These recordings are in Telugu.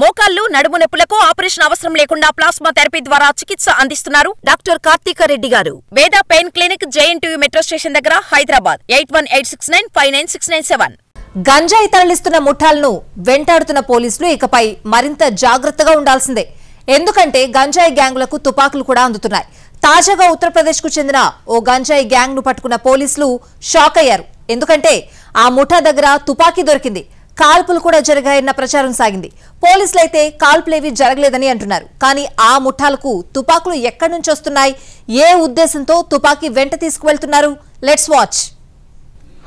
మోకాళ్లు నడుము నొప్పులకు ఆపరేషన్ అవసరం లేకుండా ప్లాస్మా థెరపీ ద్వారా చికిత్స అందిస్తున్నారు డాక్టర్ కార్తీక రెడ్డి గారు. వేద pain clinic JNTU metro station దగ్గర హైదరాబాద్ 8186959697. గంజాయి తరలిస్తున్న ముఠాలను వెంటాడుతున్న పోలీసులు ఇకపై మరింత జాగ్రత్తగా ఉండాల్సిందే. ఎందుకంటే గంజాయి గ్యాంగులకు తుపాకులు కూడా అందుతున్నాయి. తాజాగా ఉత్తరప్రదేశ్ కు చెందిన ఓ గంజాయి గ్యాంగ్ ను పట్టుకున్న పోలీసులు షాక్ అయ్యారు. ఎందుకంటే ఆ ముఠా దగ్గర తుపాకీ దొరికింది. కాల్పులు కూడా జరిగాయన్న ప్రచారం సాగింది. పోలీసులైతే కాల్పులేవి జరగలేదని అంటున్నారు. కానీ ఆ ముఠాలకు తుపాకులు ఎక్కడి నుంచి వస్తున్నాయి, ఏ ఉద్దేశంతో తుపాకీ వెంట తీసుకువెళ్తున్నారు? Let's watch.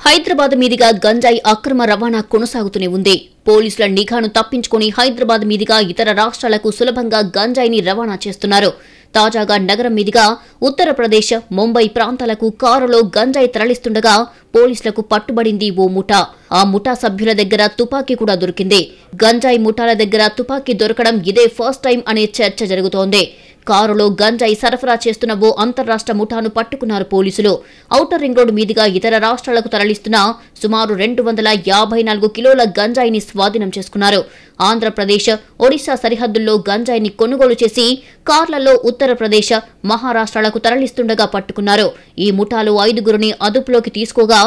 హైదరాబాద్ మీదుగా గంజాయి అక్రమ రవాణా కొనసాగుతూనే ఉంది. పోలీసుల నిఘాను తప్పించుకుని హైదరాబాద్ మీదుగా ఇతర రాష్ట్రాలకు సులభంగా గంజాయిని రవాణా చేస్తున్నారు. తాజాగా నగరం మీదుగా ఉత్తరప్రదేశ్, ముంబై ప్రాంతాలకు కారులో గంజాయి తరలిస్తుండగా పోలీసులకు పట్టుబడింది ఓ ముఠా. ఆ ముఠా సభ్యుల దగ్గర తుపాకీ కూడా దొరికింది. గంజాయి ముఠాల దగ్గర తుపాకీ దొరకడం ఇదే ఫస్ట్ టైం అనే చర్చ జరుగుతోంది. కారులో గంజాయి సరఫరా చేస్తున్న ఓ అంతర్రాష్ట్ర ముఠాను పట్టుకున్నారు పోలీసులు. ఔటర్ రింగ్ రోడ్డు మీదుగా ఇతర రాష్ట్రాలకు తరలిస్తున్న సుమారు 254 కిలోల గంజాయిని స్వాధీనం చేసుకున్నారు. ఆంధ్రప్రదేశ్, ఒడిశా సరిహద్దుల్లో గంజాయిని కొనుగోలు చేసి కార్లలో ఉత్తరప్రదేశ్, మహారాష్ట్రాలకు తరలిస్తుండగా పట్టుకున్నారు. ఈ ముఠాలో 5గురిని అదుపులోకి తీసుకోగా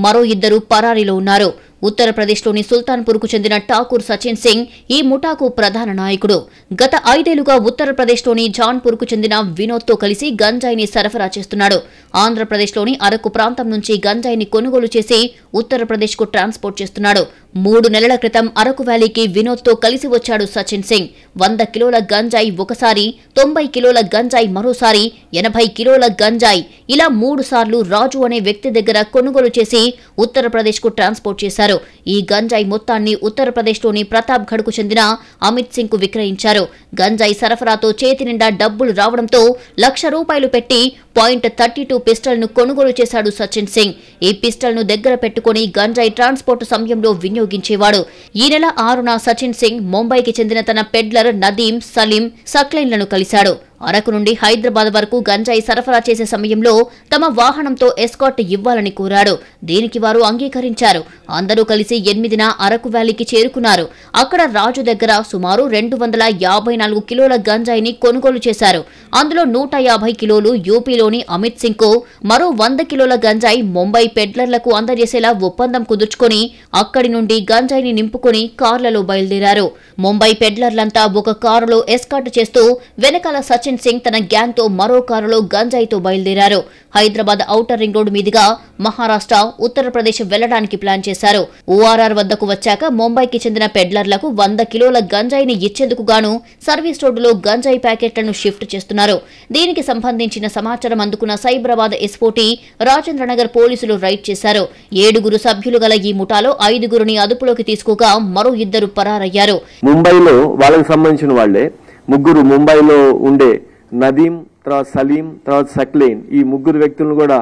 మరో 2 పరారీలో ఉన్నారు. ఉత్తరప్రదేశ్లోని సుల్తాన్పూర్కు చెందిన ఠాకూర్ సచిన్ సింగ్ ఈ ముఠాకు ప్రధాన నాయకుడు. గత 5 ఏళ్లుగా ఉత్తరప్రదేశ్లోని జాన్పూర్కు చెందిన వినోద్తో కలిసి గంజాయిని సరఫరా చేస్తున్నాడు. ఆంధ్రప్రదేశ్లోని అరకు ప్రాంతం నుంచి గంజాయిని కొనుగోలు చేసి ఉత్తరప్రదేశ్కు ట్రాన్స్పోర్ట్ చేస్తున్నాడు. 3 నెలల క్రితం అరకు వ్యాలీకి వినోద్తో కలిసి వచ్చాడు సచిన్ సింగ్. 100 కిలోల గంజాయి ఒకసారి, 90 కిలోల గంజాయి మరోసారి, 80 కిలోల గంజాయి ఇలా 3 సార్లు రాజు అనే వ్యక్తి దగ్గర కొనుగోలు చేసి ఉత్తరప్రదేశ్కు ట్రాన్స్పోర్ట్ చేశారు. ఈ గంజాయి మొత్తాన్ని ఉత్తరప్రదేశ్లోని ప్రతాప్ గఢ్కు చెందిన అమిత్ సింగ్ కు విక్రయించారు. గంజాయి సరఫరాతో చేతి నిండా డబ్బులు రావడంతో ₹1,00,000 పెట్టి .32 పిస్టల్ ను కొనుగోలు చేశాడు సచిన్ సింగ్. ఈ పిస్టల్ ను దగ్గర పెట్టుకుని గంజాయి ట్రాన్స్పోర్ట్ సమయంలో వినియోగించేవాడు. ఈ నెల 6న సచిన్ సింగ్ ముంబైకి చెందిన తన పెడ్లర్ నదీం, సలీం, సక్లైన్లను కలిశాడు. అరకు నుండి హైదరాబాద్ వరకు గంజాయి సరఫరా చేసే సమయంలో తమ వాహనంతో ఎస్కార్ట్ ఇవ్వాలని కోరాడు. దీనికి వారు అంగీకరించారు. అందరూ కలిసి 8న అరకు వ్యాలీకి చేరుకున్నారు. అక్కడ రాజు దగ్గర సుమారు 254 కిలోల గంజాయిని కొనుగోలు చేశారు. అందులో 150 కిలోలు యూపీలోని అమిత్ సింగ్ కు, మరో 100 కిలోల గంజాయి ముంబై పెడ్లర్లకు అందజేసేలా ఒప్పందం కుదుర్చుకుని అక్కడి నుండి గంజాయిని నింపుకుని కార్లలో బయలుదేరారు. ముంబై పెడ్లర్లంతా ఒక కారులో ఎస్కార్ట్ చేస్తూ వెనకాల సచిన్ సింగ్ తన గ్యాంగ్ తో మరో కారులో గంజాయితో బయలుదేరారు. హైదరాబాద్ ఔటర్ రింగ్ రోడ్డు మీదుగా మహారాష్ట్ర, ఉత్తరప్రదేశ్ వెళ్లడానికి ప్లాన్ చేశారు. ORR వద్దకు వచ్చాక ముంబైకి చెందిన పెడ్లర్లకు 100 కిలోల గంజాయిని ఇచ్చేందుకు గాను సర్వీస్ రోడ్డులో గంజాయి ప్యాకెట్లను షిఫ్ట్ చేస్తున్నారు. దీనికి సంబంధించిన సమాచారం అందుకున్న సైబరాబాద్ ఎస్పోటీ రాజేంద్రనగర్ పోలీసులు రైడ్ చేశారు. 7గురు సభ్యులు గల ఈ ముఠాలో 5గురిని అదుపులోకి తీసుకోగా మరో 2 పరారయ్యారు. ముంబైలో వాళ్ళకి సంబంధించిన వాళ్లే 3 ముంబైలో ఉండే నదీం, తర్వాత సలీం, తర్వాత సక్లైన్, ఈ 3 వ్యక్తులను కూడా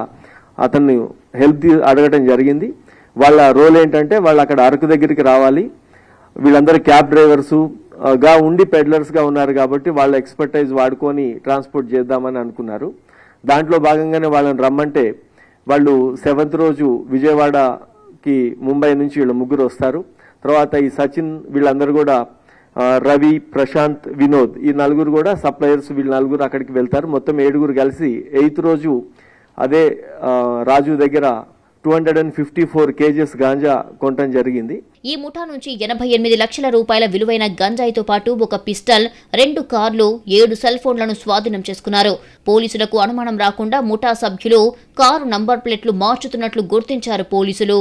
అతన్ని హెల్ప్ అడగటం జరిగింది. వాళ్ళ రోల్ ఏంటంటే వాళ్ళు అక్కడ అరకు దగ్గరికి రావాలి. వీళ్ళందరూ క్యాబ్ డ్రైవర్స్ గా ఉండి పెడ్లర్స్ గా ఉన్నారు కాబట్టి వాళ్ళ ఎక్స్పర్టైజ్ వాడుకొని ట్రాన్స్పోర్ట్ చేద్దామని అనుకున్నారు. దాంట్లో భాగంగానే వాళ్ళని రమ్మంటే వాళ్ళు 7th రోజు విజయవాడకి ముంబై నుంచి వీళ్ళు 3 వస్తారు. తర్వాత ఈ సచిన్, వీళ్ళందరూ కూడా రవి, ప్రశాంత్, వినోద్, ఈ 4 కూడా సప్లయర్స్. వీళ్ళు 4 అక్కడికి వెళ్తారు. మొత్తం 7 కలిసి 8th రోజు అదే రాజు దగ్గర 254 kgs గాంజా కొనటం జరిగింది. ఈ ముఠా నుంచి 88 లక్షల రూపాయల విలువైన గంజాయితో పాటు ఒక పిస్టల్, 2 కార్లు, 7 సెల్ ఫోన్లను స్వాధీనం చేసుకున్నారు. పోలీసులకు అనుమానం రాకుండా ముఠా సభ్యులు కారు నంబర్ ప్లేట్లు మార్చుతున్నట్లు గుర్తించారు పోలీసులు.